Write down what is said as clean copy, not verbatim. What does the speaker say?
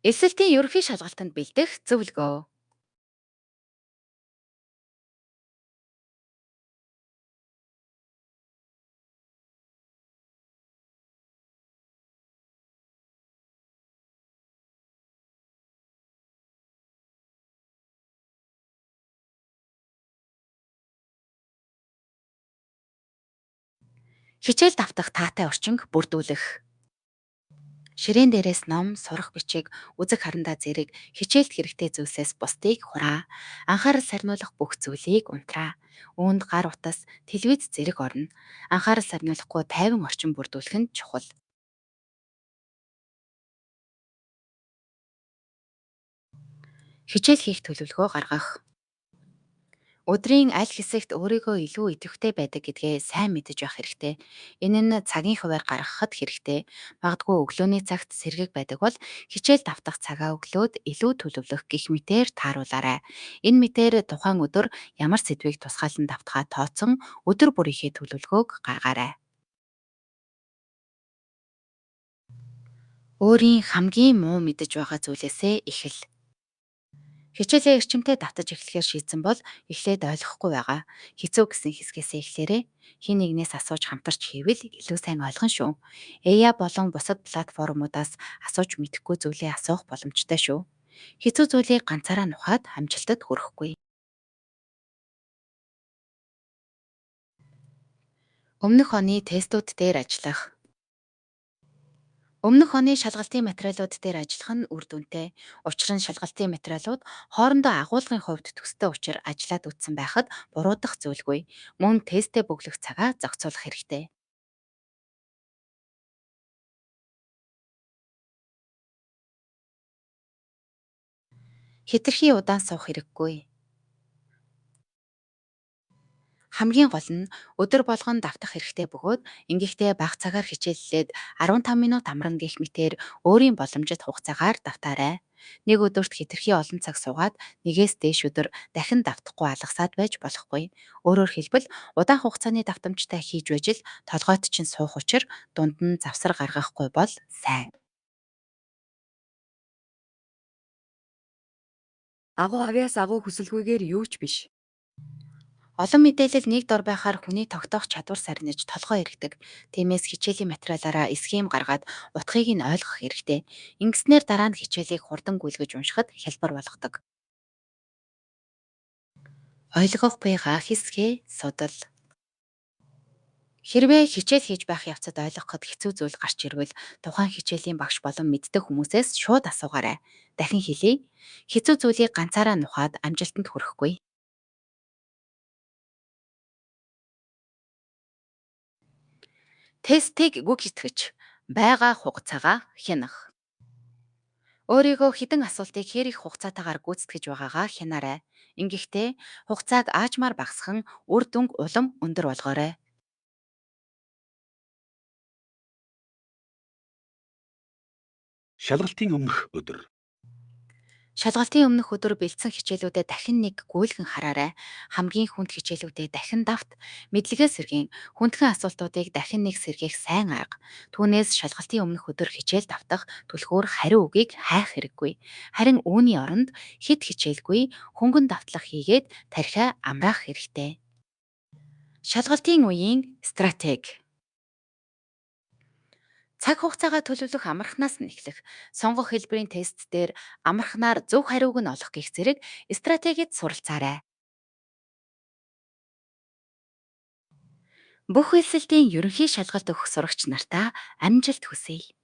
Эсэлтийн ерөнхий шалгалтанд бэлдэх зөвлөгөө. Хичээл давтах таатай орчинг бүрдүүлэх. Ширээн дээрээс ном, сурах бичиг, үзэг харандаа зэрэг хичээлд хэрэгтэй зүйлсээс бусдыг хураа. Анхаарал сарниулах бүх зүйлийг унтраа. Үүнд гар утас, телевиз зэрэг орно. Анхаарал сарниулахгүй тайван орчин бүрдүүлэх нь чухал. Хичээл хийх төлөвлөгөө гаргах. Өдрийн аль хэсэгт өөрийгөө илүү идэвхтэй байдаг гэдгээ сайн мэдэж явах хэрэгтэй. Энэ нь цагийн хуваар гаргахад хэрэгтэй. Магадгүй өглөөний цагт сэргэг байдаг бол хичээл давтах цагаа өглөөд илүү төлөвлөх гэх мэтээр тааруулаарай. Энэ мэтээр тухайн өдөр ямар сэдвийг тусгаалan давтахаа тооцсон өдөр бүрийнхээ төлөвлөгөөг гаргаарай. Өөрийн хамгийн муу мэдэж байгаа зүйлээсээ эхэл. Хичээлээ эрчимтэй давтаж эхлэхээр шийдсэн бол эхлээд ойлгохгүй байгаа. Хэцүү гэсэн хэсгээсээ эхлээрээ. Хин нэгнээс асууж хамтарч хийвэл илүү сайн ойлгон шүү. AI болон бусад платформудаас асууж мэдэхгүй зүйлээ асуух боломжтой шүү. Хэцүү зүйлийг ганцаараа нухаад амжилтад хүрэхгүй. Өмнөх оны тестүүд дээр ажиллах. Өмнөх оны шалгалтын материалууд дээр ажиллах нь үр дүнтэй. Учир нь шалгалтын материалууд хоорондоо агуулгын хувьд төстэй учир ажиллаад үтсэн байхад буруудах зүйлгүй. Мөн тестээ бөглөх цагаа зохицуулах хэрэгтэй. Хэтэрхий удаан суух хэрэггүй. Хамгийн гол нь өдөр болгон давтах хэрэгтэй бөгөөд ингэхдээ бага цагаар хичээллээд 15 минут амрна гэх мэтээр өөрийн боломжит хугацаагаар давтаарай. Нэг өдөрт хэтэрхий олон цаг суугаад нэгээс дээш өдөр дахин давтахгүй алгасаад байж болохгүй. Өөрөөр хэлбэл удаан хугацааны давтамжтай хийж байж л толгойд чинь суух учир дунд нь завсар гаргахгүй бол сайн. Агуу авяас агуу хүсэлгүйгээр юу ч биш. Олон мэдээлэл нэг дор байхаар хүний тогтоох чадвар сарниж толгой иргэдэг. Тиймээс хичээлийн материалаараа схем гаргаад утгыг нь ойлгох хэрэгтэй. Ингэснээр дараа нь хичээлийг хурдан гүйлгэж уншихад хялбар болгодог. Ойлгох буйгаа хэсгээ судал. Хэрвээ хичээл хийж байх явцад ойлгоход хэцүү зүйл гарч ирвэл тухайн хичээлийн багш болон мэддэг хүмүүсээс шууд асуугаарай. Дахин хэлье. Хэцүү зүйлийг ганцаараа нухаад амжилтанд хүрэхгүй. Тестийг гүгитгэж байгаа хугацаагаа хянах. Өөрийгөө хідэн асуултыг хэр их хугацаатаагаар гүйцэтгэж байгаагаа хянаарай. Ингэхдээ хугацааг аажмаар багасхан үр дүнг улам өндөр болгоорой. Шалгалтын өмнөх өдөр. Шалгалтын өмнөх өдөр бэлдсэн хичээлүүдэд дахин нэг гүйлгэн хараарай. Хамгийн хүнд хичээлүүдэд дахин давт. Мэдлэгээ сэргийн хүндхэн асуултуудыг дахин нэг сэргээх сайн арга. Түүнээс шалгалтын өмнөх өдөр хичээл давтах түлхүүр хариу үгийг хайх хэрэггүй. Харин үүний оронд хэд хичээлгүй хөнгөн давтлах хийгээд тархиа амраах хэрэгтэй. Шалгалтын үеийн стратеги. Цаг хугацаагаа төлөвлөх амархнаас нь эхлэх. Сонгох хэлбэрийн тест дээр амархнаар зөв хариуг нь олох гэх зэрэг стратегид суралцаарай. Бүх эсэлтийн ерөнхий шалгалт өгөх сурагч нартаа амжилт хүсье.